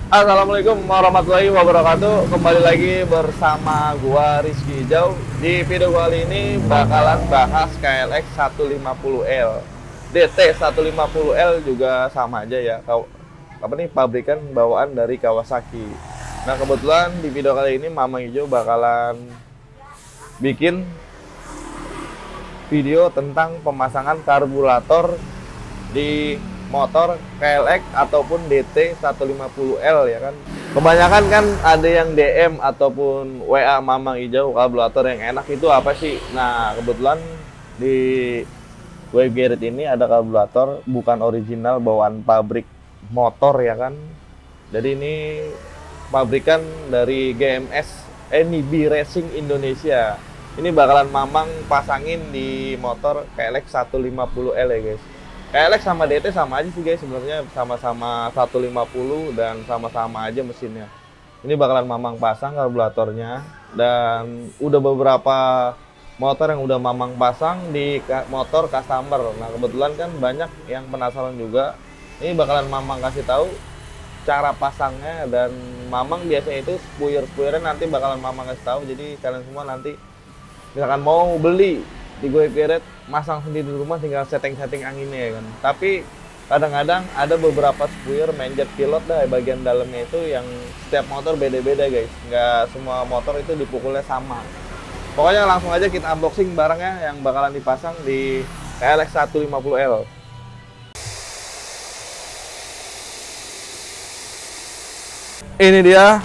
Assalamualaikum warahmatullahi wabarakatuh. Kembali lagi bersama gua Rizky Hijau. Di video kali ini bakalan bahas KLX 150L. DT 150L juga sama aja ya. Apa nih, pabrikan bawaan dari Kawasaki. Nah, kebetulan di video kali ini Mamang Hijau bakalan bikin video tentang pemasangan karburator di motor KLX ataupun DT 150L ya kan. Kebanyakan kan ada yang DM ataupun WA Mamang Hijau, karburator yang enak itu apa sih? Nah, kebetulan di Wave Garage ini ada karburator bukan original bawaan pabrik motor ya kan. Jadi ini pabrikan dari GMS NIB Racing Indonesia. Ini bakalan Mamang pasangin di motor KLX 150L ya guys. KLX sama DT sama aja sih guys, sebenarnya sama-sama 150 dan sama-sama aja mesinnya. Ini bakalan Mamang pasang karburatornya, dan udah beberapa motor yang udah Mamang pasang di motor customer. Nah, kebetulan kan banyak yang penasaran juga. Ini bakalan Mamang kasih tahu cara pasangnya, dan Mamang biasanya itu spuyer-spuyernya nanti bakalan Mamang kasih tahu. Jadi kalian semua nanti misalkan mau beli di Wave Garage, masang sendiri di rumah, tinggal setting-setting anginnya ya kan. Tapi kadang-kadang ada beberapa spuyer manjet pilot dah bagian dalamnya itu yang setiap motor beda-beda guys. Nggak semua motor itu dipukulnya sama. Pokoknya langsung aja kita unboxing barangnya yang bakalan dipasang di KLX 150L. Ini dia,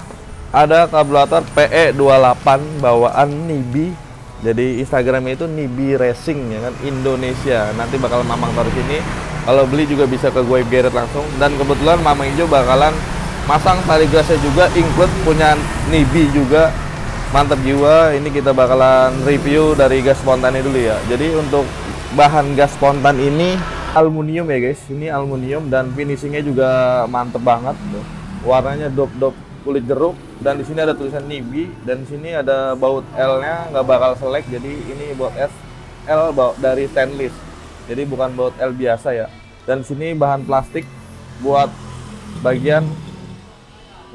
ada karburator PE28 bawaan NIB. Jadi Instagramnya itu NIB Racing ya kan, Indonesia. Nanti bakal Mamang taruh sini. Kalau beli juga bisa ke Wave Garage langsung. Dan kebetulan Mamang Hijau bakalan masang tali gasnya juga, include punya NIB juga. Mantap jiwa. Ini kita bakalan review dari gas spontannya dulu ya. Jadi untuk bahan gas spontan ini aluminium ya guys. Ini aluminium dan finishingnya juga mantep banget. Warnanya dop-dop kulit jeruk, dan di sini ada tulisan NIB, dan di sini ada baut L-nya nggak bakal selek. Jadi ini baut L dari stainless, jadi bukan baut L biasa ya. Dan di sini bahan plastik buat bagian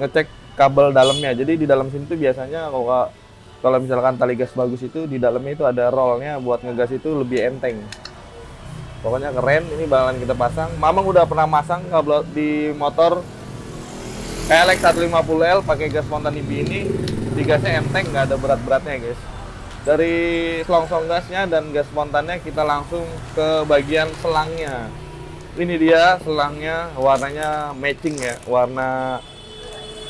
ngecek kabel dalamnya. Jadi di dalam sini tuh biasanya kalau misalkan tali gas bagus itu di dalamnya itu ada rollnya buat ngegas itu lebih enteng. Pokoknya keren. Ini bakalan kita pasang. Mamang udah pernah masang kabel di motor KLX 150L pakai gas spontan NIB ini. Di gasnya enteng, nggak ada berat-beratnya guys. Dari selongsong gasnya dan gas spontannya kita langsung ke bagian selangnya. Ini dia selangnya, warnanya matching ya, warna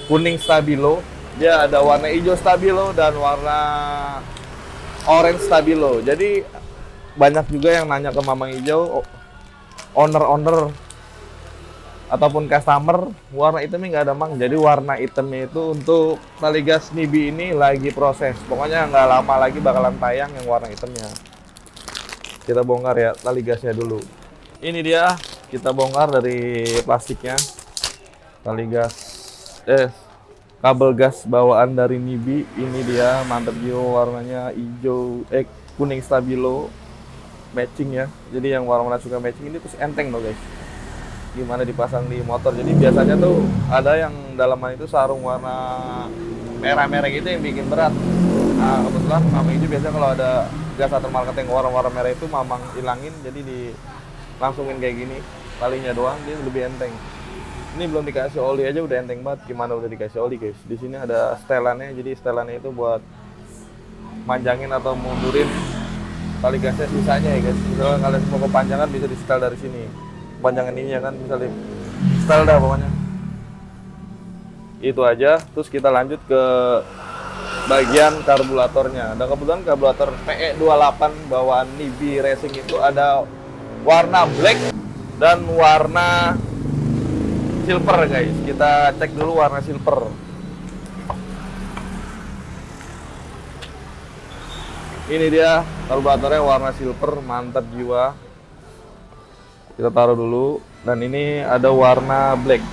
kuning stabilo. Dia ada warna hijau stabilo dan warna orange stabilo. Jadi banyak juga yang nanya ke Mamang Hijau, owner ataupun customer, warna hitamnya nggak ada Mang. Jadi warna hitamnya itu untuk tali gas NIB ini lagi proses. Pokoknya nggak lama lagi bakalan tayang yang warna hitamnya. Kita bongkar ya tali gasnya dulu. Ini dia, kita bongkar dari plastiknya. Tali gas, kabel gas bawaan dari NIB. Ini dia, mantap jiwa, warnanya hijau, kuning stabilo, matching ya. Jadi yang warna suka matching ini terus enteng loh guys. Gimana dipasang di motor. Jadi biasanya tuh ada yang dalaman itu sarung warna merah-merah gitu yang bikin berat. Nah, kebetulan Mamang Hijau biasanya kalau ada gas atau market yang warna-warna merah itu Mamang hilangin, jadi langsungin kayak gini. Talinya doang dia lebih enteng. Ini belum dikasih oli aja udah enteng banget. Gimana udah dikasih oli guys. Di sini ada setelannya. Jadi setelannya itu buat manjangin atau mundurin tali gasnya sisanya ya guys. Misalnya kalian mau kepanjangan bisa di setel dari sini. Panjangan ini ya kan, bisa di style dah pokoknya. Itu aja. Terus kita lanjut ke bagian karburatornya. Dan kebetulan karburator PE28 bawaan NIB Racing itu ada warna black dan warna silver guys. Kita cek dulu warna silver. Ini dia karburatornya warna silver, mantap jiwa. Kita taruh dulu, dan ini ada warna black.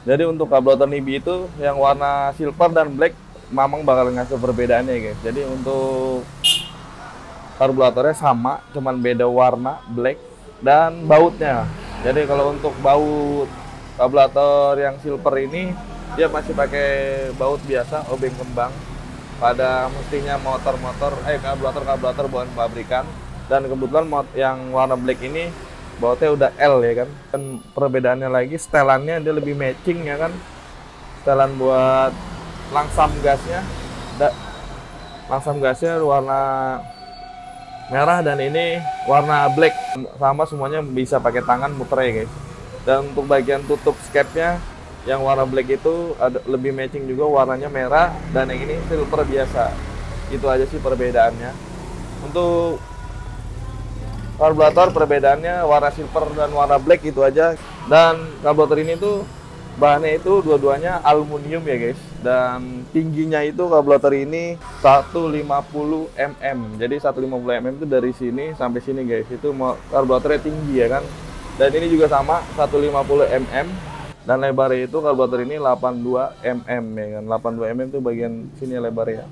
Jadi untuk karburator NIB itu yang warna silver dan black Mamang bakal ngasih perbedaannya guys. Jadi untuk karburatornya sama, cuman beda warna black dan bautnya. Jadi kalau untuk baut karburator yang silver ini dia masih pakai baut biasa, obeng kembang. Pada mestinya karburator buatan pabrikan. Dan kebetulan yang warna black ini bautnya udah L ya kan. Dan perbedaannya lagi setelannya dia lebih matching ya kan. Setelan buat langsam gasnya, langsam gasnya warna merah dan ini warna black, sama semuanya bisa pakai tangan muter ya guys. Dan untuk bagian tutup skepnya yang warna black itu lebih matching juga, warnanya merah, dan yang ini silver biasa. Itu aja sih perbedaannya. Untuk karburator perbedaannya warna silver dan warna black itu aja. Dan karburator ini tuh bahannya itu dua-duanya aluminium ya guys. Dan tingginya itu karburator ini 150 mm. Jadi 150 mm itu dari sini sampai sini guys. Itu karburatornya tinggi ya kan. Dan ini juga sama 150 mm. Dan lebarnya itu karburator ini 82 mm ya kan. 82 mm itu bagian sini lebarnya.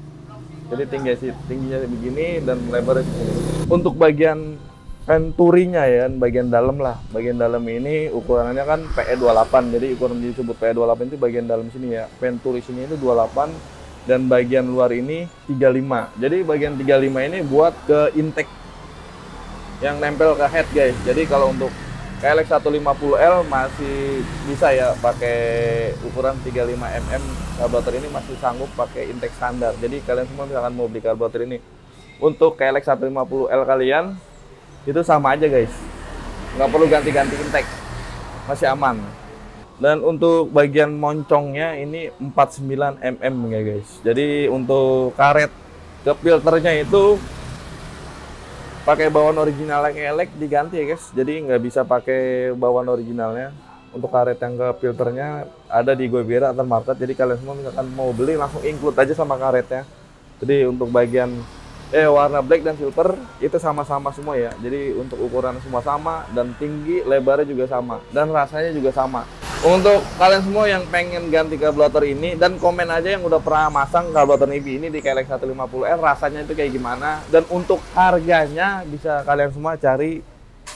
Jadi tingginya begini dan lebarnya segini. Untuk bagian venturinya ya kan, bagian dalam lah. Bagian dalam ini ukurannya kan PE28. Jadi ukuran disebut PE28 itu bagian dalam sini ya. Venturi sini itu 28 dan bagian luar ini 35. Jadi bagian 35 ini buat ke intake yang nempel ke head guys. Jadi kalau untuk KLX 150L masih bisa ya pakai ukuran 35 mm. Karburator ini masih sanggup pakai intake standar. Jadi kalian semua misalkan mau beli karburator ini untuk KLX 150L kalian itu sama aja guys, nggak perlu ganti-ganti intake, masih aman. Dan untuk bagian moncongnya ini 49 mm ya guys. Jadi untuk karet ke filternya itu pakai bawaan original KLX diganti ya guys. Jadi nggak bisa pakai bawaan originalnya. Untuk karet yang ke filternya ada di Goibera Aftermarket. Jadi kalian semua misalkan mau beli langsung include aja sama karetnya. Jadi untuk bagian warna black dan silver itu sama-sama semua ya. Jadi untuk ukuran semua sama dan tinggi, lebarnya juga sama dan rasanya juga sama. Untuk kalian semua yang pengen ganti karburator ini, dan komen aja yang udah pernah masang karburator Nibi ini di KLX 150R, rasanya itu kayak gimana. Dan untuk harganya bisa kalian semua cari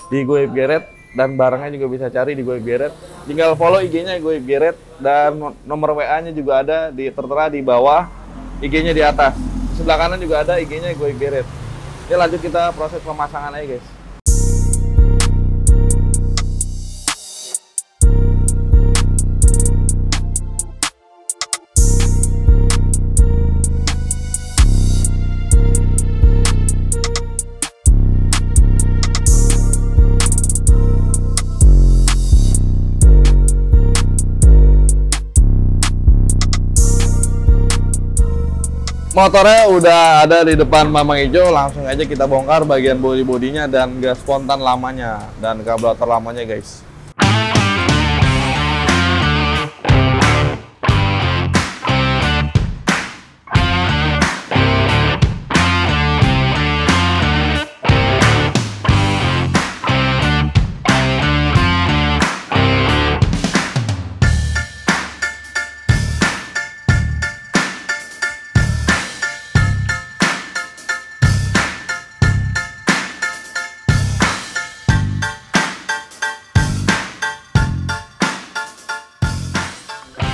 di Goib Geret dan barangnya juga bisa cari di Goib Geret. Tinggal follow IG-nya Goib Geret dan nomor WA-nya juga ada tertera di bawah, IG-nya di atas. Sebelah kanan juga ada IG-nya Goib Geret. Oke, lanjut kita proses pemasangan aja guys. Motornya udah ada di depan Mamang Ijo, langsung aja kita bongkar bagian bodi-bodinya dan gas spontan lamanya dan karburator lamanya guys.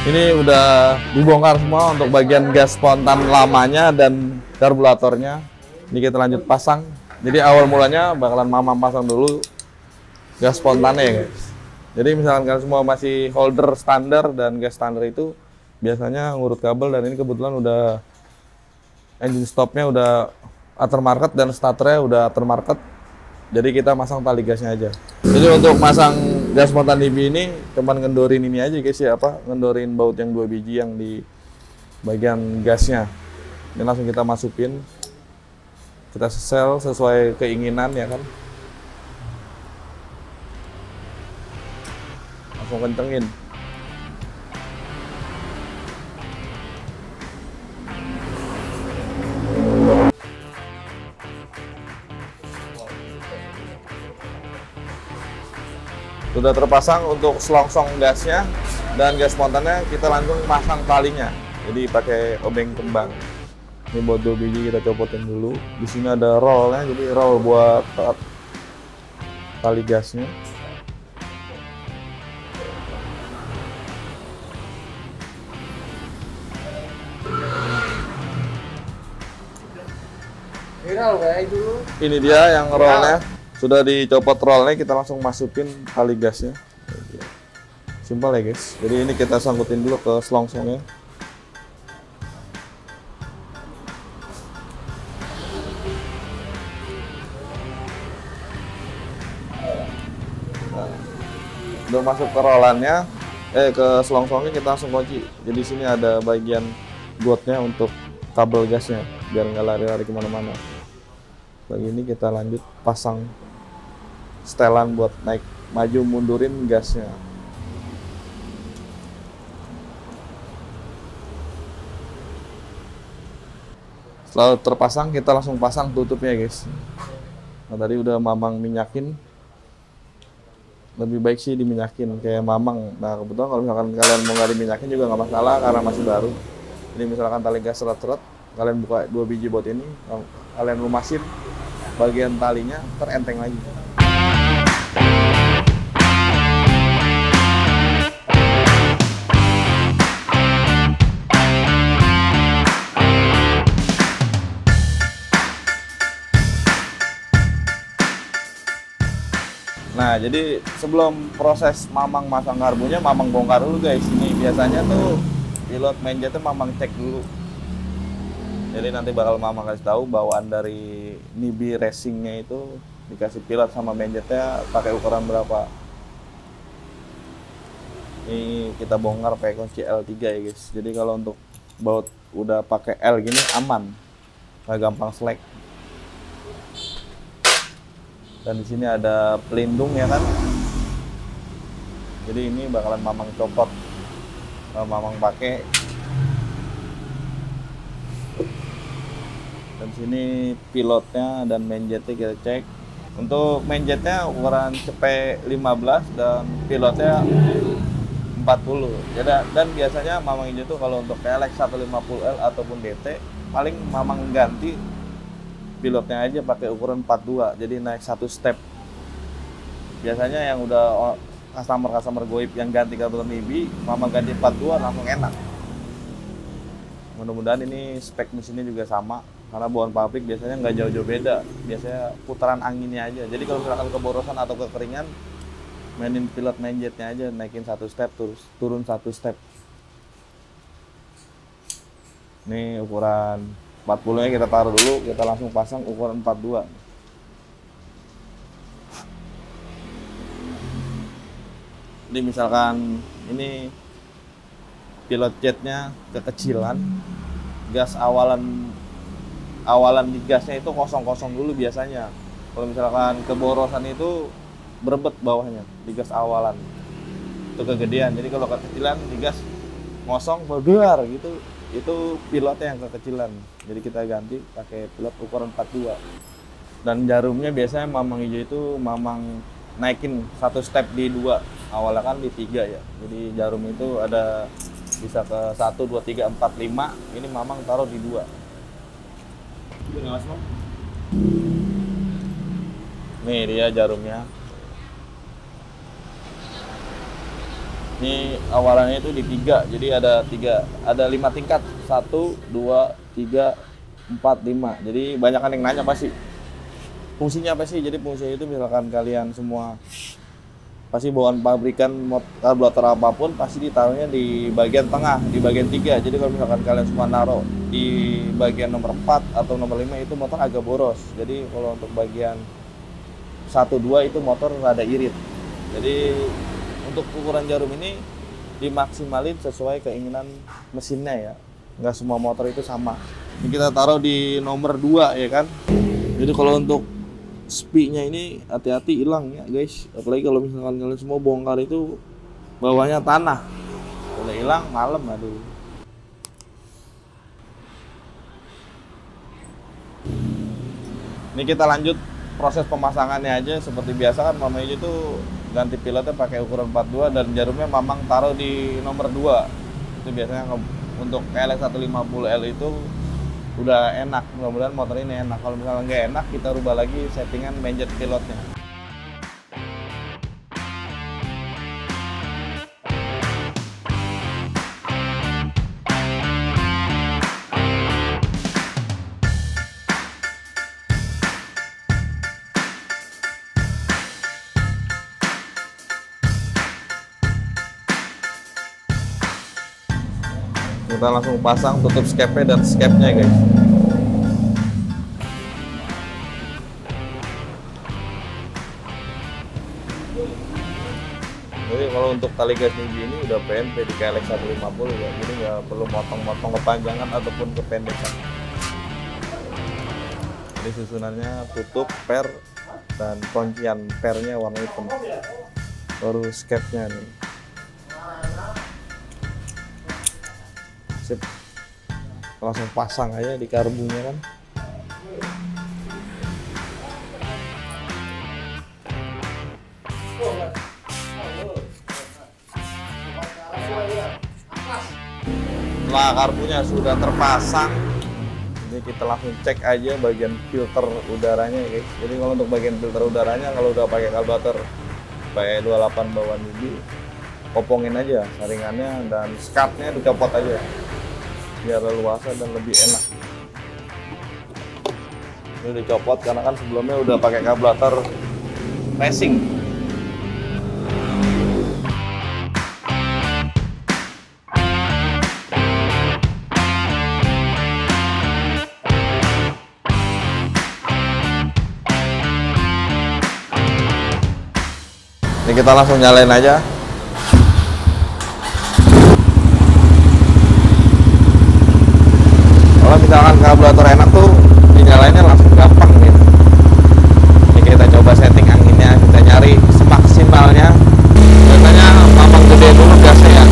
Ini udah dibongkar semua untuk bagian gas spontan lamanya dan karburatornya. Ini kita lanjut pasang. Jadi awal mulanya bakalan Mamang pasang dulu gas spontannya ya guys. Jadi misalkan kalian semua masih holder standar dan gas standar itu biasanya ngurut kabel, dan ini kebetulan udah engine stopnya udah aftermarket dan starternya udah aftermarket. Jadi kita masang tali gasnya aja. Jadi untuk masang gas spontan Nibi ini cuman ngendorin ini aja guys ya, ngendorin baut yang 2 biji yang di bagian gasnya. Ini langsung kita masukin. Kita sel sesuai keinginan ya kan. Langsung kencengin. Sudah terpasang untuk selongsong gasnya dan gas spontannya, kita langsung pasang talinya. Jadi pakai obeng kembang. Ini buat 2 biji kita copotin dulu. Di sini ada rollnya, jadi roll buat tali gasnya. Ini dia yang rollnya. Sudah dicopot rollnya, kita langsung masukin tali gasnya. Simpel ya guys. Jadi ini kita sangkutin dulu ke selongsongnya. Nah, udah masuk ke rollannya, ke selongsongnya kita langsung kunci. Jadi sini ada bagian buatnya untuk kabel gasnya, biar nggak lari-lari kemana-mana. Bagi ini kita lanjut pasang setelan buat naik maju mundurin gasnya. Setelah terpasang, kita langsung pasang tutupnya guys. Nah tadi udah Mamang minyakin, lebih baik sih diminyakin kayak Mamang. Nah kebetulan kalau misalkan kalian mau nggak diminyakin juga nggak masalah karena masih baru. Jadi misalkan tali gas seret-seret, kalian buka 2 biji bot ini, kalian lumasin bagian talinya, terenteng lagi. Nah, jadi sebelum proses Mamang masang karbunya, Mamang bongkar dulu guys. Ini biasanya tuh pilot mainjetnya Mamang cek dulu. Jadi nanti bakal Mamang kasih tahu bawaan dari Nibi Racingnya itu dikasih pilot sama mainjetnya pakai ukuran berapa. Ini kita bongkar pakai kunci L3 ya guys. Jadi kalau untuk baut udah pakai L gini aman, nggak gampang slack. Dan di sini ada pelindung ya kan. Jadi ini bakalan Mamang copot, Mamang pakai. Dan sini pilotnya dan mainjetnya kita cek. Untuk mainjetnya ukuran CP15 dan pilotnya 40. Dan biasanya Mamang itu kalau untuk PLX 150L ataupun DT paling Mamang ganti pilotnya aja pakai ukuran 42. Jadi naik 1 step. Biasanya yang udah customer goib yang ganti kabel Nibi, Mamang ganti 42 langsung enak. Mudah-mudahan ini spek mesinnya juga sama. Karena bawaan pabrik biasanya nggak jauh-jauh beda, biasanya putaran anginnya aja. Jadi kalau misalkan keborosan atau kekeringan, mainin pilot mainjetnya aja, naikin 1 step, terus turun 1 step. Ini ukuran 40 nya kita taruh dulu, kita langsung pasang ukuran 42. Jadi misalkan ini pilot jetnya kekecilan, gas awalan di gasnya itu kosong-kosong dulu biasanya. Kalau misalkan keborosan itu berebet bawahnya di gas awalan. Itu kegedean. Jadi kalau kekecilan di gas ngosong berduar gitu, itu pilotnya yang kekecilan. Jadi kita ganti pakai pilot ukuran 42. Dan jarumnya biasanya Mamang hijau itu Mamang naikin 1 step di 2. Awalnya kan di 3 ya. Jadi jarum itu ada bisa ke 1, 2, 3, 4, 5. Ini Mamang taruh di 2. Nih dia jarumnya. Ini awalannya itu di 3, jadi ada 5 tingkat, 1, 2, 3, 4, 5. Jadi banyak yang nanya pasti fungsinya apa sih. Jadi fungsinya itu misalkan kalian semua pasti bawaan pabrikan karburator apapun pasti ditaruhnya di bagian tengah, di bagian 3. Jadi kalau misalkan kalian semua naruh di bagian nomor 4 atau nomor 5 itu motor agak boros. Jadi kalau untuk bagian 1, 2 itu motor rada irit. Jadi untuk ukuran jarum ini dimaksimalin sesuai keinginan mesinnya ya. Nggak semua motor itu sama. Ini kita taruh di nomor 2 ya kan. Jadi kalau untuk spi-nya ini hati-hati hilang ya guys. Apalagi kalau misalkan kalian semua bongkar itu bawahnya tanah. Kalau hilang malam aduh. Ini kita lanjut proses pemasangannya aja seperti biasa kan. Mamang itu ganti pilotnya pakai ukuran 42 dan jarumnya Mamang taruh di nomor 2. Itu biasanya untuk KLX 150L itu udah enak. Mudah-mudahan motor ini enak. Kalau misalnya nggak enak, kita rubah lagi settingan manjet pilotnya. Kita langsung pasang tutup scape dan scape-nya guys. Jadi kalau untuk tali gas Nibi ini udah PNP di KLX 150 ya, jadi nggak perlu motong-motong kepanjangan ataupun kependekan. Jadi susunannya tutup, per, dan kuncian pernya warna hitam. Baru scape-nya nih. Sip. Langsung pasang aja di karbunya kan. Setelah karbunya sudah terpasang, jadi kita langsung cek aja bagian filter udaranya guys. Jadi kalau untuk bagian filter udaranya, kalau udah pakai karburator PE28 bawaan Nibi, kopongin aja saringannya dan skatnya dicopot aja biar leluasa dan lebih enak. Ini dicopot karena kan sebelumnya udah pakai karburator racing. Ini kita langsung nyalain aja. Kalau misalkan karburator enak tuh dinyalainnya langsung gampang gitu. Ini kita coba setting anginnya, kita nyari semaksimalnya. Biasanya mamang gede dulu gasnya ya,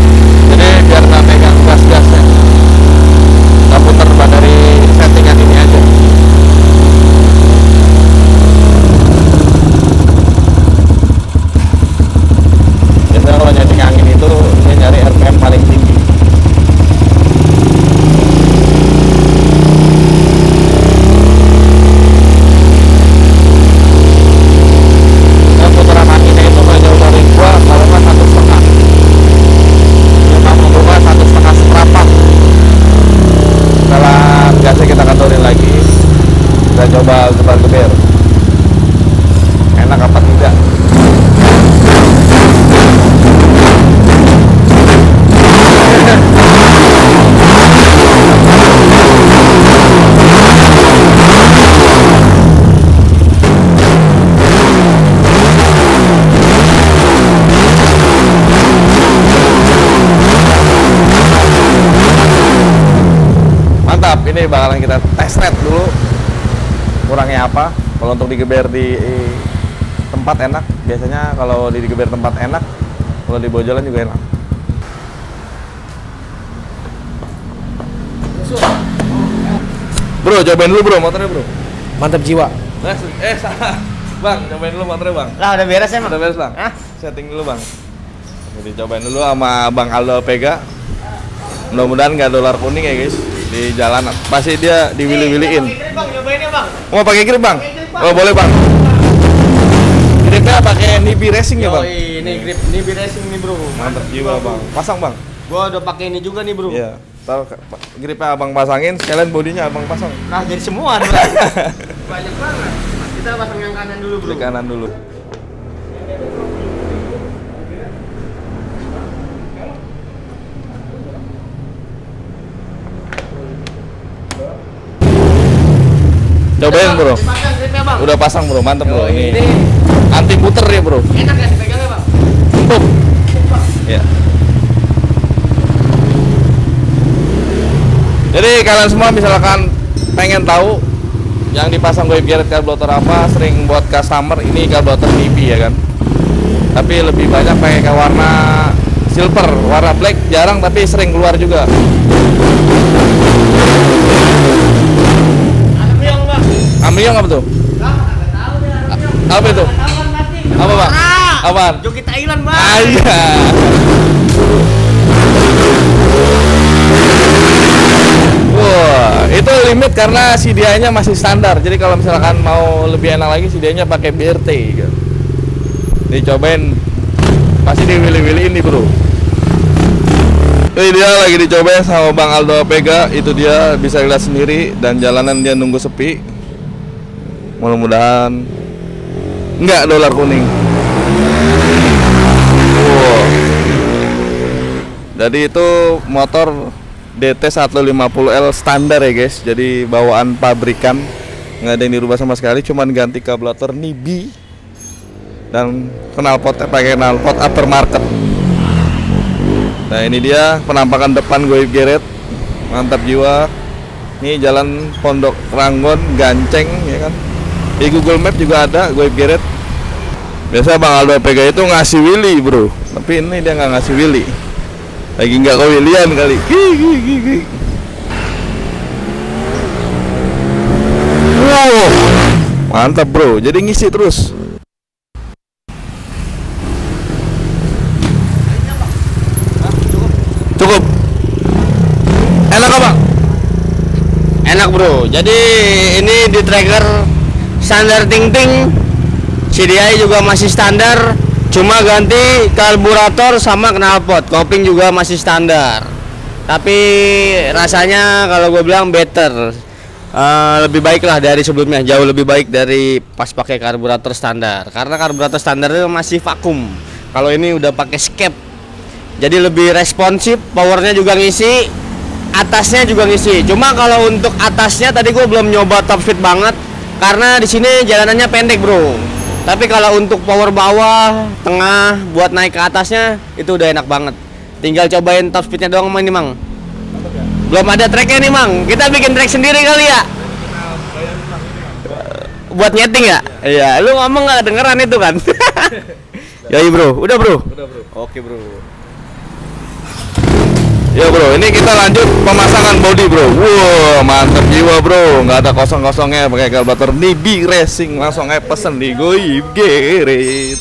jadi biar nggak pegang gas-gasnya. Kita putar dari settingan ini aja. Biasanya kalau nyeting angin itu dia nyari RPM paling tinggi. Coba gebar-geber enak apa tidak. Mantap, ini bakalan kita test ride dulu kurangnya apa. Kalau untuk digeber di tempat enak, biasanya kalau digeber tempat enak, kalau di bawah jalan juga enak. Bro, cobain dulu bro motornya bro. Mantap jiwa. Salah bang, cobain dulu motornya bang. Lah udah beres emang? Udah beres bang. Setting dulu bang. Jadi cobain dulu sama Bang Aldo Pega. Mudah-mudahan nggak dolar kuning ya guys di jalanan. Pasti dia diwili-wiliin. Bang, nyobainnya bang. Mau pakai grip bang? Oh boleh bang. Gripnya pakai Nibi Racing ya bang? Ini grip Nibi Racing nih bro. Mantap jiwa bang. Pasang bang. Gua udah pakai ini juga nih bro. Iya. Taruh gripnya abang pasangin, sekalian bodinya abang pasang. Nah jadi semua. Banyak banget. Kita pasang yang kanan dulu bro. Di kanan dulu. Cobain bro. Dipasang gripnya bang. Udah pasang bro, mantep bro. Ini anti puter ya bro. enak ya dipegangnya bang. Empuk. Ya. Jadi kalian semua misalkan pengen tahu yang dipasang wave gear karburator apa, sering buat customer ini karburator Nibi ya kan. Tapi lebih banyak pakai warna silver, warna black jarang tapi sering keluar juga. Amriong apa tuh? Apa itu? Apa bang? Apaan? Joki Thailand bang. Iya. Wah, itu limit karena CDI-nya masih standar. Jadi kalau misalkan mau lebih enak lagi, CDI-nya pakai BRT gitu. Dicobain, pasti diwili-wiliin nih bro. Ini dia lagi dicobain sama Bang Aldo Pega. Itu dia bisa lihat sendiri, dan jalanan dia nunggu sepi. Mudah-mudahan enggak dolar kuning. Wow. Jadi itu motor DT150L standar ya guys. Jadi bawaan pabrikan, nggak ada yang dirubah sama sekali, cuman ganti karburator Nibi dan knalpotnya pakai knalpot aftermarket. Nah ini dia penampakan depan goib geret, mantap jiwa. Ini jalan Pondok Ranggon Ganceng ya kan. Di Google Map juga ada goib geret. Biasa Bang Aldo Pega itu ngasih Willy bro, tapi ini dia nggak ngasih Willy. Lagi nggak kewilian kali. Wow, mantap bro. Jadi ngisi terus. Cukup. Enak apa? Enak bro. Jadi ini di tracker standar ting-ting, CDI juga masih standar, cuma ganti karburator sama knalpot. Kopling juga masih standar. Tapi rasanya kalau gue bilang better, lebih baik lah dari sebelumnya, jauh lebih baik dari pas pakai karburator standar. Karena karburator standar itu masih vakum. Kalau ini udah pakai skep, jadi lebih responsif, powernya juga ngisi, atasnya juga ngisi. Cuma kalau untuk atasnya tadi gue belum nyoba top speed banget, karena di sini jalanannya pendek bro. Tapi kalau untuk power bawah, tengah, buat naik ke atasnya itu udah enak banget. Tinggal cobain top speednya doang ini mang. Belum ada tracknya nih mang. Kita bikin track sendiri kali ya. Buat nyeting ya? Iya. Lu ngomong nggak dengeran itu kan? Yoi bro. Udah bro. Udah bro. Oke bro. Ya bro, ini kita lanjut pemasangan body bro. Wow, mantap jiwa bro. Nggak ada kosong-kosongnya, pakai karburator Nibi Racing. Langsung aja pesen di goib geret.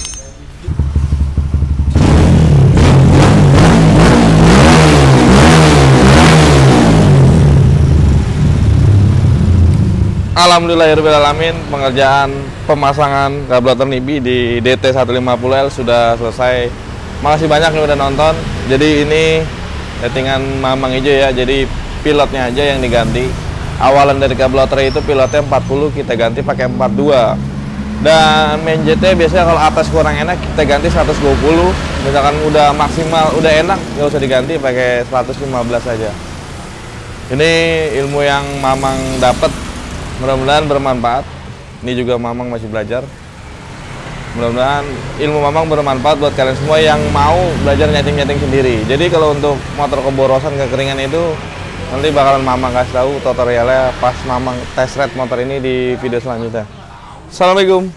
Alhamdulillahirrahmanirrahim, pengerjaan pemasangan karburator Nibi di DT150L sudah selesai. Makasih banyak yang udah nonton. Jadi ini settingan Mamang Ijo ya, jadi pilotnya aja yang diganti. Awalan dari karburator itu pilotnya 40, kita ganti pakai 42. Dan main JT biasanya kalau atas kurang enak kita ganti 120. Misalkan udah maksimal, udah enak, nggak usah diganti, pakai 115 aja. Ini ilmu yang Mamang dapat, mudah-mudahan bermanfaat. Ini juga Mamang masih belajar. Mudah-mudahan ilmu Mamang bermanfaat buat kalian semua yang mau belajar nyeting-nyeting sendiri. Jadi kalau untuk motor keborosan, kekeringan itu nanti bakalan Mamang kasih tahu tutorialnya pas Mamang test ride motor ini di video selanjutnya. Assalamualaikum.